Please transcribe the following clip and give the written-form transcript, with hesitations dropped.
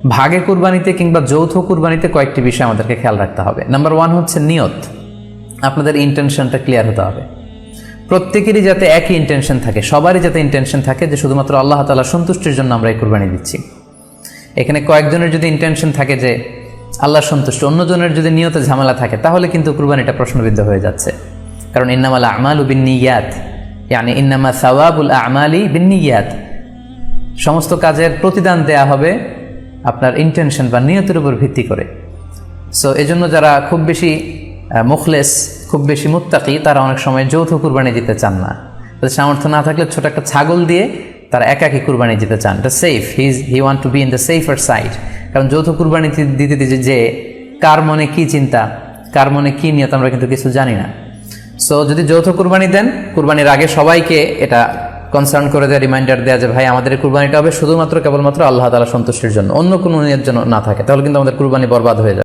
ভাগে কুরবানিতে কিংবা যৌথ কুরবানিতে কয়েকটি বিষয় আমাদেরকে খেয়াল রাখতে হবে। নাম্বার 1 হচ্ছে নিয়ত। আপনাদের ইন্টেনশনটা ক্লিয়ার হতে হবে। প্রত্যেকেরই যাতে একই ইন্টেনশন থাকে, সবারই যাতে ইন্টেনশন থাকে যে শুধুমাত্র আল্লাহ তাআলার সন্তুষ্টির জন্য আমরা এই কুরবানি দিচ্ছি। এখানে কয়েকজনের যদি ইন্টেনশন থাকে যে আল্লাহর সন্তুষ্ট, অন্যজনের যদি নিয়তে ঝামেলা থাকে তাহলে কিন্তু কুরবানিটা প্রশ্নবিদ্ধ হয়ে যাচ্ছে। কারণ ইন্নামাল আমালু বিন্নিয়াত, ইয়ানি ইন্নামা সাওয়াবুল আমালি বিন্নিয়াত। সমস্ত কাজের প্রতিদান দেয়া হবে আপনার ইন্টেনশন বা নিয়তের উপর ভিত্তি করে। সো এজন্য যারা খুব বেশি মুখলেস, খুব বেশি মুত্তাকি, তারা অনেক সময় যৌথ কুরবানি দিতে চান না। তাদের সামর্থ্য না থাকলে ছোট একটা ছাগল দিয়ে তারা একাকি কুরবানি দিতে চান। এটা safe, he want to be in the safer side. কারণ যৌথ কুরবানি দিতে দিতে যে কার মনে কি চিন্তা, কার মনে কি নিয়ত, আমরা কিন্তু কিছু জানি না। সো যদি যৌথ কুরবানি দেন, কুরবানির আগে সবাইকে এটা কনসার্ন করে দেওয়া, রিমাইন্ডার দেওয়া যে ভাই আমাদের কুরবানিটা হবে শুধুমাত্র কেবলমাত্র আল্লাহ তাআলা সন্তুষ্টির জন্য, অন্য কোনো নিয়তের জন্য না থাকে, তাহলে কিন্তু আমাদের কুরবানি বরবাদ হয়ে যাবে।